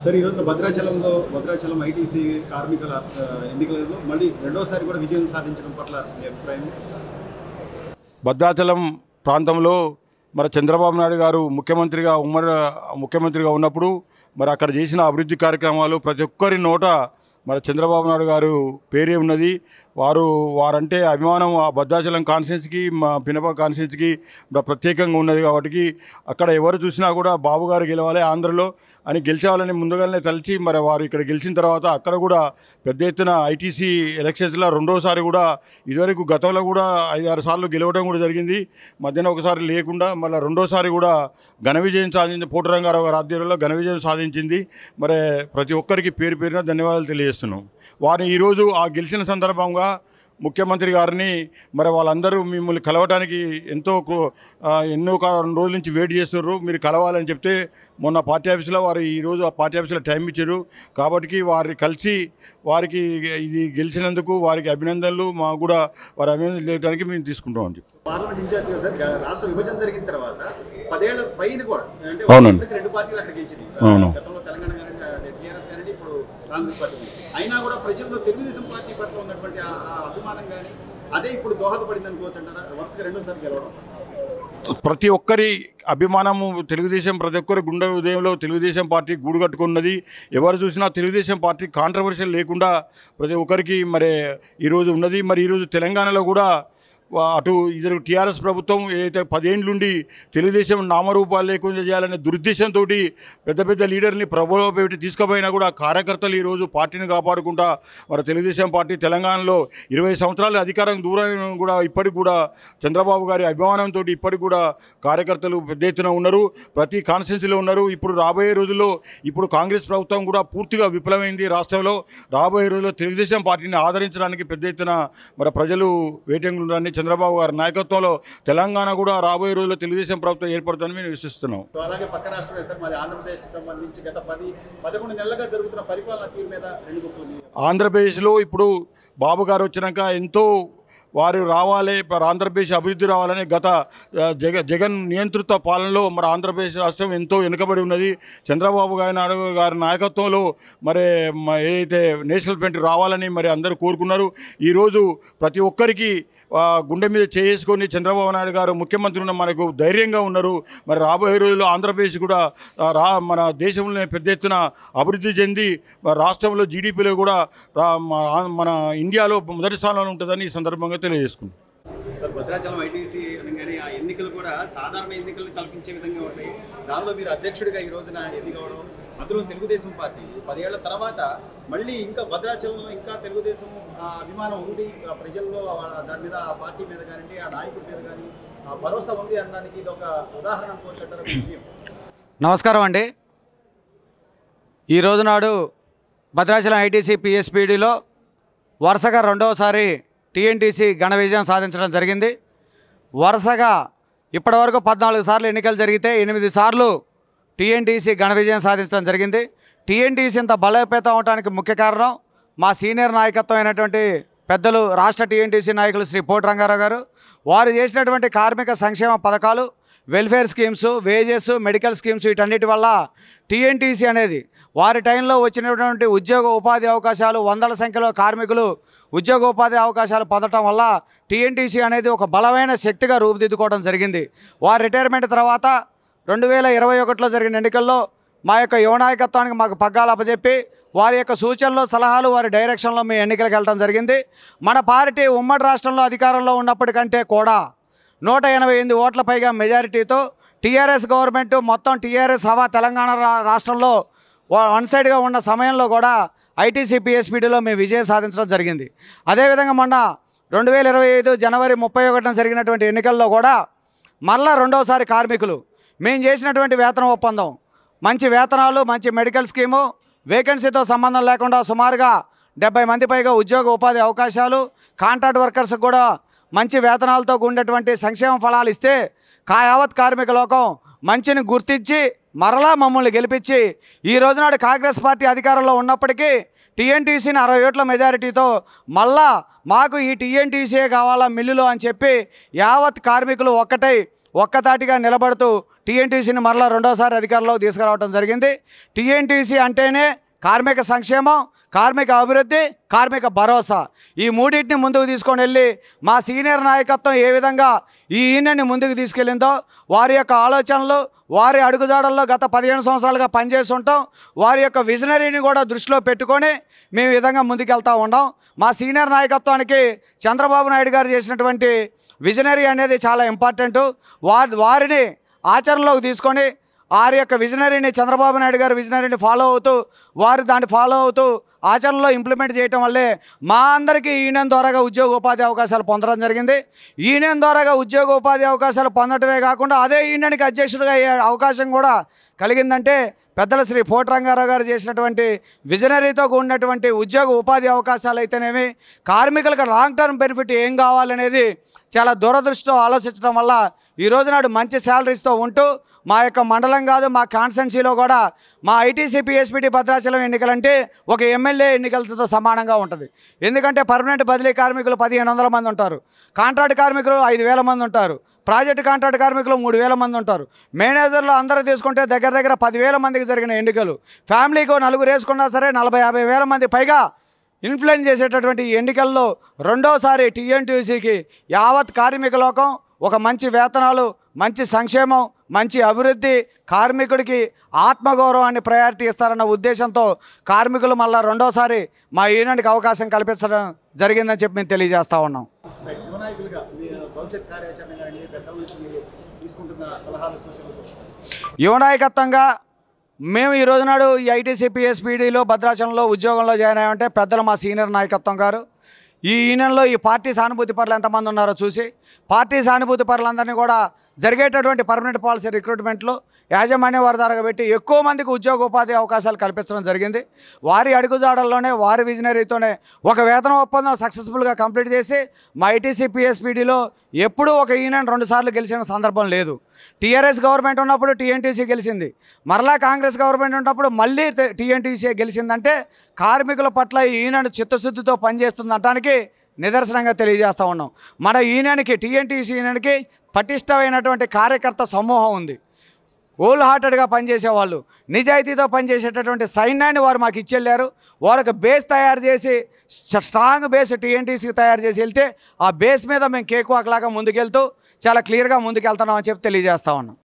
Sir ఈ రోజున Bhadrachalam ITC కార్మికుల ఎన్నికలలో మళ్ళీ రెండోసారి కూడా విజయం సాధించడం పట్ల మీ అభిప్రాయం? భద్రాచలం ప్రాంతంలో మరి చంద్రబాబు నాయుడు గారు ముఖ్యమంత్రిగా ఉన్నప్పుడు మరి అక్కడ చేసిన అభివృద్ధి కార్యక్రమాలు ప్రతి ఒక్కరి నోట మరి చంద్రబాబు నాయుడు గారు పేరే ఉన్నది. వారంటే అభిమానం ఆ భద్రాచలం కాన్స్టిట్యున్సీకి, మా పినప కాన్స్టిట్యున్సీకి ప్రత్యేకంగా ఉన్నది. కాబట్టి అక్కడ ఎవరు చూసినా కూడా బాబు గారు గెలవాలి ఆంధ్రలో అని గెలిచేవాళ్ళని ముందుగానే తలిచి మరి వారు ఇక్కడ గెలిచిన తర్వాత అక్కడ కూడా పెద్ద ఎత్తున ఐటీసీ ఎలక్షన్స్లో రెండోసారి కూడా ఇదివరకు గతంలో కూడా 5-6 సార్లు గెలవడం కూడా జరిగింది. మధ్యన ఒకసారి లేకుండా మళ్ళీ రెండోసారి కూడా ఘన విజయం సాధించింది. పోటురంగారావు గారి ఆధ్వర్యంలో ఘన విజయం సాధించింది. మరి ప్రతి ఒక్కరికి పేరు పేరున ధన్యవాదాలు తెలియజేస్తున్నాం. వారిని ఈరోజు ఆ గెలిచిన సందర్భంగా ముఖ్యమంత్రి గారిని మరి వాళ్ళందరూ మిమ్మల్ని కలవడానికి ఎన్నో 2 రోజుల నుంచి వెయిట్ చేస్తున్నారు, మీరు కలవాలని చెప్తే మొన్న పార్టీ ఆఫీసులో వారు ఈరోజు ఆ పార్టీ ఆఫీసులో టైం ఇచ్చారు. కాబట్టి వారిని కలిసి వారికి ఇది గెలిచినందుకు వారికి అభినందనలు, మాకు కూడా వారి అభినందనలు చేయడానికి మేము తీసుకుంటాం అని చెప్పి. పార్లమెంట్ ఇన్ఛార్జిగా సార్ రాష్ట్ర విభజన జరిగిన తర్వాత 10 ఏళ్ల పైన కూడా అంటే అవునండి 2 పార్టీలు అక్కడ గెలిచింది. అవును, గతంలో తెలంగాణ కానీ టీఆర్ఎస్ కానీ ఇప్పుడు కాంగ్రెస్ పార్టీ. అయినా కూడా ప్రజల్లో తెలుగుదేశం పార్టీ పట్ల ఉన్నటువంటి ఆ అభిమానం కానీ అదే ఇప్పుడు దోహదపడింది అనుకోవచ్చు అంటారా? వరుసగా రెండోసారి గెలవడం ప్రతి ఒక్కరి అభిమానము తెలుగుదేశం, ప్రతి ఒక్కరి గుండె హృదయంలో తెలుగుదేశం పార్టీ గూడు కట్టుకున్నది. ఎవరు చూసినా తెలుగుదేశం పార్టీ కాంట్రవర్షియల్ లేకుండా ప్రతి ఒక్కరికి మరి ఈరోజు ఉన్నది. మరి ఈరోజు తెలంగాణలో కూడా అటు ఇద్దరు టీఆర్ఎస్ ప్రభుత్వం ఏదైతే 10 ఏళ్ళ నుండి తెలుగుదేశం నామరూపాలు లేకుండా చేయాలనే దురుద్దేశంతో పెద్ద పెద్ద లీడర్ని ప్రభుత్వం పెట్టి తీసుకుపోయినా కూడా కార్యకర్తలు ఈరోజు పార్టీని కాపాడుకుంటా మరి తెలుగుదేశం పార్టీ తెలంగాణలో 20 సంవత్సరాల అధికారం దూరం కూడా ఇప్పటికి కూడా చంద్రబాబు గారి అభిమానంతో ఇప్పటికి కూడా కార్యకర్తలు పెద్ద ఎత్తున ఉన్నారు, ప్రతి కాన్స్టిట్యున్సీలో ఉన్నారు. ఇప్పుడు రాబోయే రోజుల్లో ఇప్పుడు కాంగ్రెస్ ప్రభుత్వం కూడా పూర్తిగా విఫలమైంది రాష్ట్రంలో. రాబోయే రోజుల్లో తెలుగుదేశం పార్టీని ఆదరించడానికి పెద్ద ఎత్తున మరి ప్రజలు వెయిటింగ్ ఉన్నారని చంద్రబాబు గారి నాయకత్వంలో తెలంగాణ కూడా రాబోయే రోజుల్లో తెలుగుదేశం ప్రభుత్వం ఏర్పడుతుందని మేము విశ్వసిస్తున్నాం. అలాగే పక్క రాష్ట్రం వేస్తారు మాది ఆంధ్రప్రదేశ్కి సంబంధించి గత 10-11 నెలలుగా జరుగుతున్న పరిపాలన తీరు మీద 2 గుంపులు. ఆంధ్రప్రదేశ్లో ఇప్పుడు బాబు గారు వచ్చినాక ఎంతో వారు రావాలి, ఆంధ్రప్రదేశ్ అభివృద్ధి రావాలని గత జగన్ నియంత్రిత పాలనలో మరి ఆంధ్రప్రదేశ్ రాష్ట్రం ఎంతో వెనుకబడి ఉన్నది. చంద్రబాబు గారి నాయకత్వంలో మరి ఏదైతే నేషనల్ ఫ్రంట్ రావాలని మరి అందరూ కోరుకున్నారు. ఈరోజు ప్రతి ఒక్కరికి గుండె మీద చేసుకొని చంద్రబాబు నాయుడు గారు ముఖ్యమంత్రి ఉన్న మనకు ధైర్యంగా ఉన్నారు. మరి రాబోయే రోజుల్లో ఆంధ్రప్రదేశ్ కూడా మన దేశంలో పెద్ద ఎత్తున అభివృద్ధి చెంది రాష్ట్రంలో జీడిపిలో కూడా మన ఇండియాలో మొదటి స్థానంలో ఉంటుందని ఈ సందర్భంగా తెలియజేసుకుంటాం. సార్ భద్రాచలం ఐటీసీ అనగానే ఆ ఎన్నికలు కూడా సాధారణ ఎన్నికలను కల్పించే విధంగా ఉంటాయి. దానిలో మీరు అధ్యక్షుడిగా ఈ రోజున ఎన్నికవడం, అందులో తెలుగుదేశం పార్టీ 10 ఏళ్ల తర్వాత మళ్ళీ ఇంకా భద్రాచలంలో ఇంకా తెలుగుదేశం అభిమానం ఉంది ప్రజల్లో, దాని మీద ఆ పార్టీ మీద కానీ ఆ నాయకుడి మీద కానీ భరోసా ఉంది అనడానికి ఇది ఒక ఉదాహరణ అనుకోవచ్చు. నమస్కారం అండి. ఈరోజు నాడు భద్రాచలం ఐటీసీ పిఎస్పీడీలో వరుసగా రెండవసారి టీఎన్టీసీ ఘన విజయం సాధించడం జరిగింది. వరుసగా ఇప్పటివరకు 14 సార్లు ఎన్నికలు జరిగితే 8 సార్లు టీఎన్టీసీ ఘన విజయం సాధించడం జరిగింది. టీఎన్టీసీ ఇంత బలోపేతం అవడానికి ముఖ్య కారణం మా సీనియర్ నాయకత్వం అయినటువంటి పెద్దలు రాష్ట్ర టీఎన్టీసీ నాయకులు శ్రీ పోటురంగారావు గారు. వారు చేసినటువంటి కార్మిక సంక్షేమ పథకాలు, welfare schemes, wages, medical schemes, వీటన్నిటి వల్ల టీఎన్టీసీ అనేది వారి టైంలో వచ్చినటువంటి ఉద్యోగ ఉపాధి అవకాశాలు, వందల సంఖ్యలో కార్మికులు ఉద్యోగోపాధి అవకాశాలు పొందడం వల్ల టీఎన్టీసీ అనేది ఒక బలమైన శక్తిగా రూపుదిద్దుకోవడం జరిగింది. వారి రిటైర్మెంట్ తర్వాత 2021లో జరిగిన ఎన్నికల్లో మా యొక్క యువ నాయకత్వానికి మాకు పగ్గాలు అప్పచెప్పి వారి యొక్క సూచనలు, సలహాలు, వారి డైరెక్షన్లో మేము ఎన్నికలకు వెళ్ళడం జరిగింది. మన పార్టీ ఉమ్మడి రాష్ట్రంలో అధికారంలో ఉన్నప్పటికంటే కూడా 188 ఓట్ల పైగా మెజారిటీతో టీఆర్ఎస్ గవర్నమెంట్ మొత్తం టీఆర్ఎస్ హవా తెలంగాణ రాష్ట్రంలో వన్ సైడ్గా ఉన్న సమయంలో కూడా ఐటీసీ పిఎస్పీడీలో మేము విజయం సాధించడం జరిగింది. అదేవిధంగా మొన్న 2025 జనవరి 31న జరిగినటువంటి ఎన్నికల్లో కూడా మళ్ళా రెండోసారి కార్మికులు మేము చేసినటువంటి వేతన ఒప్పందం, మంచి వేతనాలు, మంచి మెడికల్ స్కీము, వేకెన్సీతో సంబంధం లేకుండా సుమారుగా 70 మంది పైగా ఉద్యోగ ఉపాధి అవకాశాలు, కాంట్రాక్ట్ వర్కర్స్కి కూడా మంచి వేతనాలతో ఉండేటువంటి సంక్షేమ ఫలాలు ఇస్తే యావత్ కార్మిక లోకం మంచిని గుర్తించి మరలా మమ్మల్ని గెలిపించి ఈ రోజునాడు కాంగ్రెస్ పార్టీ అధికారంలో ఉన్నప్పటికీ టీఎన్టీసీని 60 ఓట్ల మెజారిటీతో మళ్ళా మాకు ఈ టీఎన్టీసీయే కావాలా మిల్లులో అని చెప్పి యావత్ కార్మికులు ఒక్కటై ఒక్కతాటిగా నిలబడుతూ టీఎన్టీసీని మరలా రెండోసారి అధికారంలోకి తీసుకురావడం జరిగింది. టీఎన్టీసీ అంటేనే కార్మిక సంక్షేమం, కార్మిక అభివృద్ధి, కార్మిక భరోసా, ఈ మూడింటిని ముందుకు తీసుకొని వెళ్ళి మా సీనియర్ నాయకత్వం ఏ విధంగా ఈ యూనియన్ని ముందుకు తీసుకెళ్ళిందో వారి యొక్క ఆలోచనలు, వారి అడుగుజాడల్లో గత 15 సంవత్సరాలుగా పనిచేస్తుంటాం. వారి యొక్క విజనరీని కూడా దృష్టిలో పెట్టుకొని మేము ఈ విధంగా ముందుకెళ్తూ ఉన్నాం. మా సీనియర్ నాయకత్వానికి చంద్రబాబు నాయుడు గారు చేసినటువంటి విజనరీ అనేది చాలా ఇంపార్టెంటు. వారిని ఆచరణలోకి తీసుకొని వారి యొక్క విజనరీని, చంద్రబాబు నాయుడు గారి విజనరీని ఫాలో అవుతూ, వారు దాన్ని ఫాలో అవుతూ ఆచరణలో ఇంప్లిమెంట్ చేయటం వల్లే మా అందరికీ యూనియన్ ద్వారాగా ఉద్యోగ ఉపాధి అవకాశాలు పొందడం జరిగింది. యూనియన్ ద్వారాగా ఉద్యోగ ఉపాధి అవకాశాలు పొందటమే కాకుండా అదే యూనియన్కి అధ్యక్షుడిగా అయ్యే అవకాశం కూడా కలిగిందంటే పెద్దల శ్రీ పోటి రంగారావు గారు చేసినటువంటి విజనరీతో కూడినటువంటి ఉద్యోగ ఉపాధి అవకాశాలు అయితేనేమి, కార్మికులకు లాంగ్ టర్మ్ బెనిఫిట్ ఏం కావాలనేది చాలా దూరదృష్టితో ఆలోచించడం వల్ల ఈ రోజు నాడు మంచి శాలరీస్తో ఉంటూ మా యొక్క మండలం కాదు, మా కాన్స్టెన్సీలో కూడా మా ఐటీసీ పిఎస్పిటి భద్రాచలం ఎన్నికలంటే ఒక ఎమ్మెల్యే ఎన్నికలతో సమానంగా ఉంటుంది. ఎందుకంటే పర్మనెంట్ బదిలీ కార్మికులు 1500 మంది ఉంటారు, కాంట్రాక్ట్ కార్మికులు 5000 మంది ఉంటారు, ప్రాజెక్ట్ కాంట్రాక్ట్ కార్మికులు 3000 మంది ఉంటారు, మేనేజర్లు అందరూ తీసుకుంటే దగ్గర దగ్గర 10,000 మందికి జరిగిన ఎన్నికలు. ఫ్యామిలీకి 4 వేసుకున్నా సరే 40-50 వేల మంది పైగా ఇన్ఫ్లుయెన్స్ చేసేటటువంటి ఎన్నికల్లో రెండోసారి టీఎన్టీసీకి యావత్ కార్మిక లోకం ఒక మంచి వేతనాలు, మంచి సంక్షేమం, మంచి అభివృద్ధి, కార్మికుడికి ఆత్మగౌరవాన్ని ప్రయారిటీ ఇస్తారన్న ఉద్దేశంతో కార్మికులు మళ్ళీ రెండోసారి మా యూనియన్కి అవకాశం కల్పించడం జరిగిందని చెప్పి మేము తెలియజేస్తూ ఉన్నాం. యువ నాయకత్వంగా మేము ఈ రోజు నాడు ఈ ఐటీసీ పిఎస్పిడిలో భద్రాచలంలో ఉద్యోగంలో జాయిన్ అయ్యామంటే పెద్దలు మా సీనియర్ నాయకత్వం గారు ఈ యూనియన్లో ఈ పార్టీ సానుభూతి పరులు ఎంతమంది ఉన్నారో చూసి పార్టీ సానుభూతి పరులందరినీ కూడా జరిగేటటువంటి పర్మనెంట్ పాలసీ రిక్రూట్మెంట్లో యాజమాన్య వారి ద్వారా పెట్టి ఎక్కువ మందికి ఉద్యోగ ఉపాధి అవకాశాలు కల్పించడం జరిగింది. వారి అడుగుజాడల్లోనే, వారి విజనరీతోనే ఒక వేతన ఒప్పందం సక్సెస్ఫుల్గా కంప్లీట్ చేసి మా ఐటీసీ పిఎస్పిడిలో ఎప్పుడూ ఒక యూనియన్ 2 సార్లు గెలిచిన సందర్భం లేదు. టీఆర్ఎస్ గవర్నమెంట్ ఉన్నప్పుడు టీఎన్టీసీ గెలిచింది, మరలా కాంగ్రెస్ గవర్నమెంట్ ఉన్నప్పుడు మళ్ళీ టీఎన్టీసీ గెలిచిందంటే కార్మికుల పట్ల ఈ యూనియన్ చిత్తశుద్ధితో పనిచేస్తుందనడానికి నిదర్శనంగా తెలియజేస్తూ ఉన్నాం. మన యూనియన్కి, టీఎన్టీసీ యూనియన్కి పటిష్టమైనటువంటి కార్యకర్త సమూహం ఉంది. హోల్ హార్టెడ్గా పనిచేసేవాళ్ళు, నిజాయితీతో పనిచేసేటటువంటి సైన్యాన్ని వారు మాకు ఇచ్చెళ్ళారు. వారికి బేస్ తయారు చేసి, స్ట్రాంగ్ బేస్ టీఎన్టీసీకి తయారు చేసి వెళ్తే ఆ బేస్ మీద మేము కేక్ వాక్ లాగా ముందుకెళ్తూ చాలా క్లియర్గా ముందుకెళ్తున్నామని చెప్పి తెలియజేస్తా ఉన్నాం.